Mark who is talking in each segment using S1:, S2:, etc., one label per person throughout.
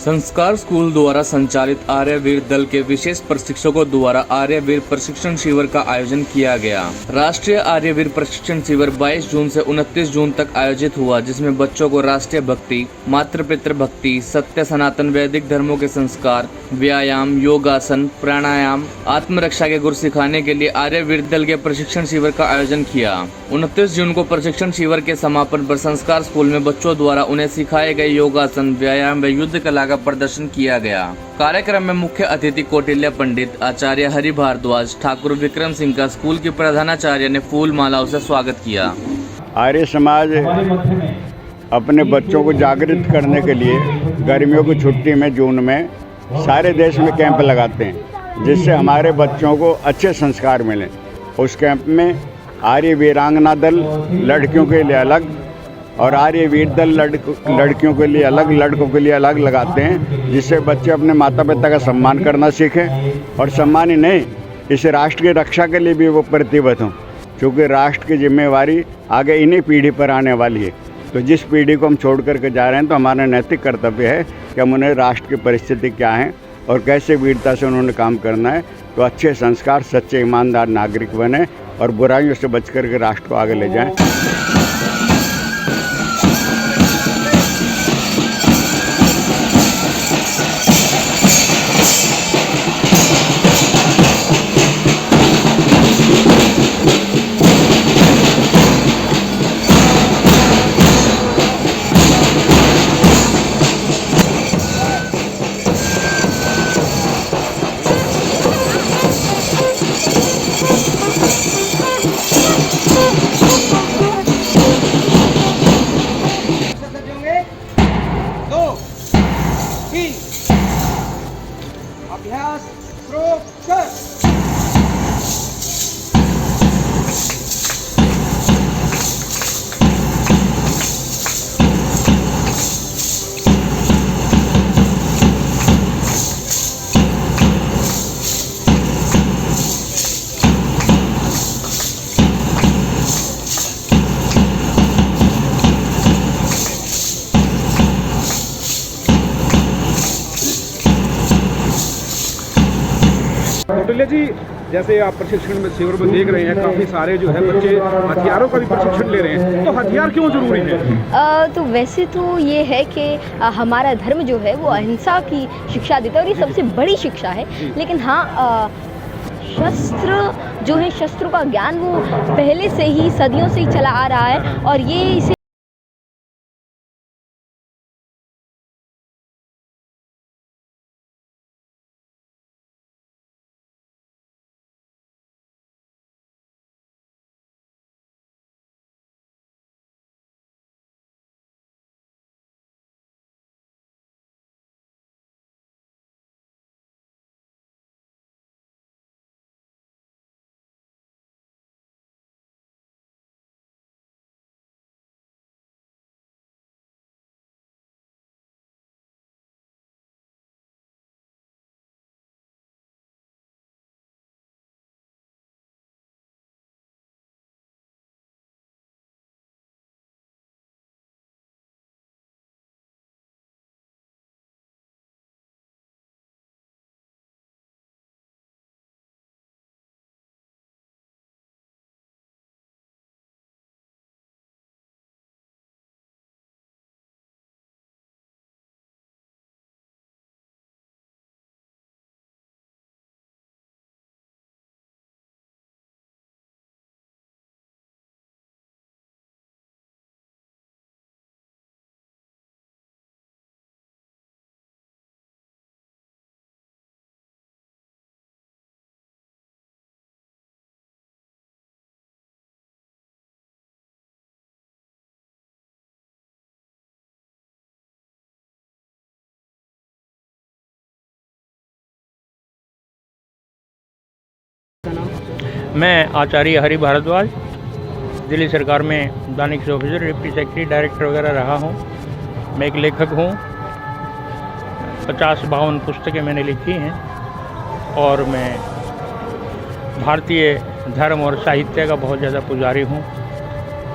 S1: संस्कार स्कूल द्वारा संचालित आर्यवीर दल के विशेष प्रशिक्षकों द्वारा आर्यवीर प्रशिक्षण शिविर का आयोजन किया गया। राष्ट्रीय आर्यवीर प्रशिक्षण शिविर 22 जून से 29 जून तक आयोजित हुआ, जिसमें बच्चों को राष्ट्रीय भक्ति, मातृपितृ भक्ति, सत्य सनातन वैदिक धर्मों के संस्कार, व्यायाम, योगासन, प्राणायाम, आत्मरक्षा के गुर सिखाने के लिए आर्यवीर दल के प्रशिक्षण शिविर का आयोजन किया। 29 जून को प्रशिक्षण शिविर के समापन पर संस्कार स्कूल में बच्चों द्वारा उन्हें सिखाए गए योगासन, व्यायाम व युद्ध कला का प्रदर्शन किया गया। कार्यक्रम में मुख्य अतिथि कौटिल्य पंडित, आचार्य हरि भारद्वाज, ठाकुर विक्रम सिंह का स्कूल की प्रधानाचार्य ने फूल मालाओं से स्वागत किया।
S2: आर्य समाज अपने बच्चों को जागृत करने के लिए गर्मियों की छुट्टी में जून में सारे देश में कैंप लगाते हैं, जिससे हमारे बच्चों को अच्छे संस्कार मिलें। उस कैंप में आर्य वीरांगना दल लड़कियों के लिए अलग और आर्यवीर दल लड़कियों के लिए अलग, लड़कों के लिए अलग लगाते हैं, जिससे बच्चे अपने माता पिता का सम्मान करना सीखें और सम्मान ही नहीं, इस राष्ट्र की रक्षा के लिए भी वो प्रतिबद्ध हों, क्योंकि राष्ट्र की जिम्मेवारी आगे इन्हीं पीढ़ी पर आने वाली है। तो जिस पीढ़ी को हम छोड़ करके जा रहे हैं, तो हमारा नैतिक कर्तव्य है कि हम उन्हें राष्ट्र की परिस्थिति क्या है और कैसे वीरता से उन्होंने काम करना है, तो अच्छे संस्कार, सच्चे ईमानदार नागरिक बने और बुराइयों से बच करके राष्ट्र को आगे ले जाएं।
S3: अभ्यास शुरू कर।
S4: कौटिल्य जी, जैसे आप प्रशिक्षण में शिविर में देख रहे हैं, काफ़ी सारे जो है बच्चे हथियारों का भी प्रशिक्षण ले रहे हैं, तो हथियार क्यों जरूरी है?
S5: तो वैसे तो ये है कि हमारा धर्म जो है वो अहिंसा की शिक्षा देता है और ये सबसे बड़ी शिक्षा है। लेकिन हाँ, शस्त्र जो है, शस्त्रों का ज्ञान वो पहले से ही सदियों से ही चला आ रहा है और ये इसे
S6: मैं आचार्य हरि भारद्वाज दिल्ली सरकार में Danish officer, deputy secretary, director वगैरह रहा हूँ। मैं एक लेखक हूँ। 50-52 पुस्तकें मैंने लिखी हैं और मैं भारतीय धर्म और साहित्य का बहुत ज़्यादा पुजारी हूँ।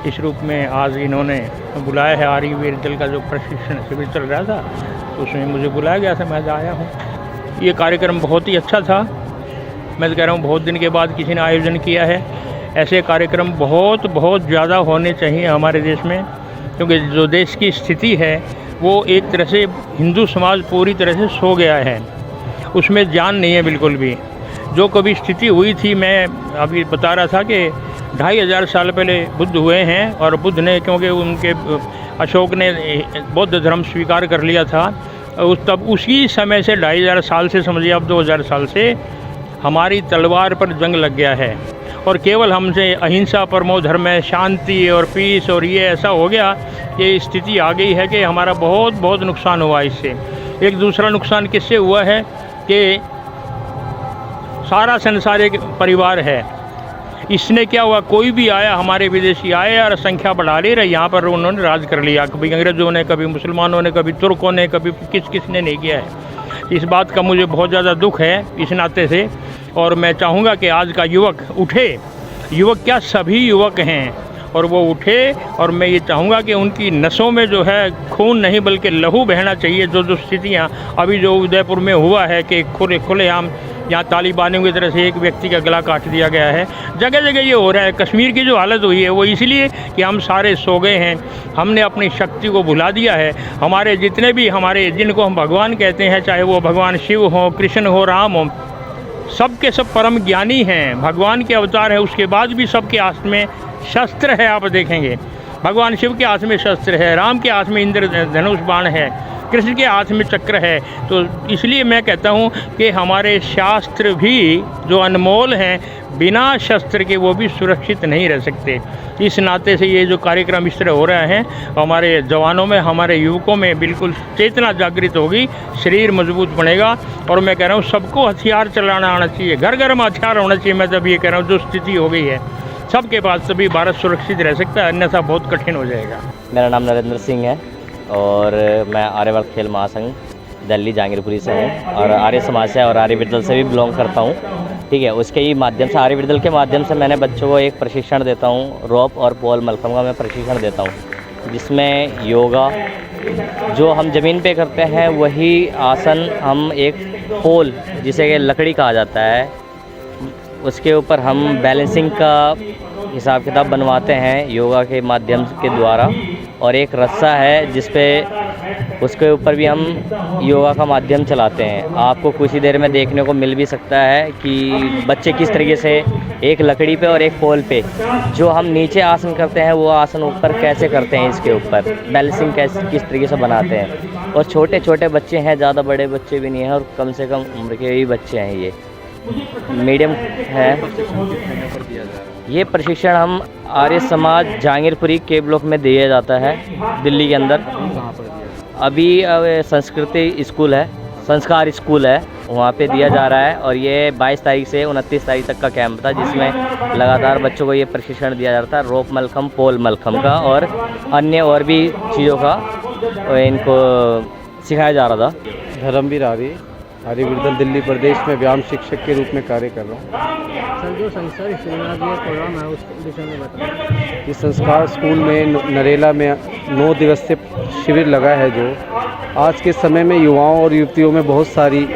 S6: इस रूप में आज इन्होंने बुलाया है आर्यवीर दल का जो प्रशिक्षण शिविर चल रहा था, उसमें मुझे बुलाया गया था, मैं आया हूँ। ये कार्यक्रम बहुत ही अच्छा था। मैं तो कह रहा हूँ बहुत दिन के बाद किसी ने आयोजन किया है। ऐसे कार्यक्रम बहुत बहुत ज़्यादा होने चाहिए हमारे देश में, क्योंकि जो देश की स्थिति है वो एक तरह से हिंदू समाज पूरी तरह से सो गया है, उसमें जान नहीं है बिल्कुल भी। जो कभी स्थिति हुई थी, मैं अभी बता रहा था कि 2500 साल पहले बुद्ध हुए हैं, और बुद्ध ने, क्योंकि उनके अशोक ने बौद्ध धर्म स्वीकार कर लिया था, तब उसी समय से 2500 साल से समझिए अब 2000 साल से हमारी तलवार पर जंग लग गया है। और केवल हमसे अहिंसा परमो धर्म है, शांति और पीस, और ये ऐसा हो गया, ये स्थिति आ गई है कि हमारा बहुत बहुत नुकसान हुआ इससे। एक दूसरा नुकसान किससे हुआ है कि सारा संसार एक परिवार है। इसने क्या हुआ, कोई भी आया, हमारे विदेशी आए और संख्या बढ़ा ले रहे, यहाँ पर उन्होंने राज कर लिया। कभी अंग्रेज़ों ने, कभी मुसलमानों ने, कभी तुर्कों ने, कभी किसने नहीं किया है। इस बात का मुझे बहुत ज़्यादा दुख है इस नाते से, और मैं चाहूँगा कि आज का युवक उठे। युवक क्या, सभी युवक हैं, और वो उठे। और मैं ये चाहूँगा कि उनकी नसों में जो है खून नहीं बल्कि लहू बहना चाहिए। जो स्थितियाँ अभी जो उदयपुर में हुआ है कि खुलेआम यहाँ तालिबानियों की तरह से एक व्यक्ति का गला काट दिया गया है, जगह जगह ये हो रहा है। कश्मीर की जो हालत हुई है वो इसलिए कि हम सारे सो गए हैं, हमने अपनी शक्ति को भुला दिया है। हमारे जितने भी जिनको हम भगवान कहते हैं, चाहे वो भगवान शिव हो, कृष्ण हो, राम हो, सब के सब परम ज्ञानी हैं, भगवान के अवतार है। उसके बाद भी सबके हाथ में शस्त्र है। आप देखेंगे भगवान शिव के हाथ में शस्त्र है, राम के हाथ में इंद्र धनुष बाण है, कृष्ण के हाथ में चक्र है। तो इसलिए मैं कहता हूँ कि हमारे शास्त्र भी जो अनमोल हैं, बिना शस्त्र के वो भी सुरक्षित नहीं रह सकते। इस नाते से ये जो कार्यक्रम इस तरह हो रहा है, हमारे जवानों में, हमारे युवकों में बिल्कुल चेतना जागृत होगी, शरीर मजबूत बनेगा। और मैं कह रहा हूँ सबको हथियार चलाना आना चाहिए, घर घर में हथियार होना चाहिए। मैं तब ये कह रहा हूँ जो स्थिति हो गई है सबके पास, तभी भारत सुरक्षित रह सकता है, अन्यथा बहुत कठिन हो जाएगा।
S7: मेरा नाम नरेंद्र सिंह है और मैं आर्यवर्त खेल महासंघ दिल्ली जहांगीरपुरी से हूँ, और आर्य समाज से और आर्य विरदल से भी बिलोंग करता हूँ। ठीक है, उसके ही माध्यम से, आर्य विरदल के माध्यम से मैंने बच्चों को एक प्रशिक्षण देता हूँ, रोप और पोल मलखम का मैं प्रशिक्षण देता हूँ, जिसमें योगा जो हम ज़मीन पे करते हैं वही आसन हम एक पोल, जिसे कि लकड़ी कहा जाता है, उसके ऊपर हम बैलेंसिंग का हिसाब किताब बनवाते हैं योगा के माध्यम के द्वारा। और एक रस्सा है जिस पे उसके ऊपर भी हम योगा का माध्यम चलाते हैं। आपको कुछ ही देर में देखने को मिल भी सकता है कि बच्चे किस तरीके से एक लकड़ी पे और एक पोल पे जो हम नीचे आसन करते हैं वो आसन ऊपर कैसे करते हैं, इसके ऊपर बैलेंसिंग किस तरीके से बनाते हैं। और छोटे छोटे बच्चे हैं, ज़्यादा बड़े बच्चे भी नहीं हैं, और कम से कम उम्र के ही बच्चे हैं, ये मीडियम है। ये प्रशिक्षण हम आर्य समाज जहांगीरपुरी के ब्लॉक में दिया जाता है, दिल्ली के अंदर। अभी संस्कृति स्कूल है, संस्कार स्कूल है, वहाँ पे दिया जा रहा है। और ये 22 तारीख से 29 तारीख तक का कैंप था, जिसमें लगातार बच्चों को ये प्रशिक्षण दिया जा रहा था, रोप मलखम, पोल मलखम का और अन्य और भी चीज़ों का इनको सिखाया जा रहा था।
S8: धर्मवीर आर्य विरदल दिल्ली प्रदेश में व्यायाम शिक्षक के रूप में कार्य कर रहा हूँ।
S3: सर, जो संस्कार प्रोग्राम है उस विषय में बताएं।
S8: इस संस्कार स्कूल में नरेला में 9 दिवसीय शिविर लगा है, जो आज के समय में युवाओं और युवतियों में बहुत सारी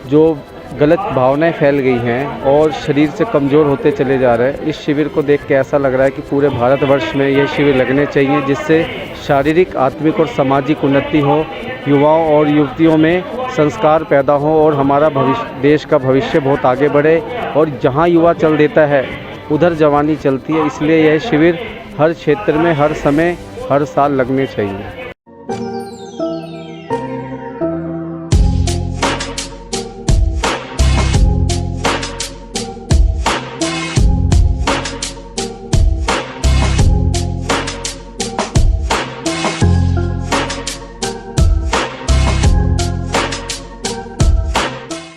S8: जो गलत भावनाएं फैल गई हैं और शरीर से कमज़ोर होते चले जा रहे हैं। इस शिविर को देख के ऐसा लग रहा है कि पूरे भारतवर्ष में ये शिविर लगने चाहिए, जिससे शारीरिक, आत्मिक और सामाजिक उन्नति हो, युवाओं और युवतियों में संस्कार पैदा हो और हमारा देश का भविष्य बहुत आगे बढ़े। और जहाँ युवा चल देता है उधर जवानी चलती है, इसलिए यह शिविर हर क्षेत्र में, हर समय, हर साल लगने चाहिए।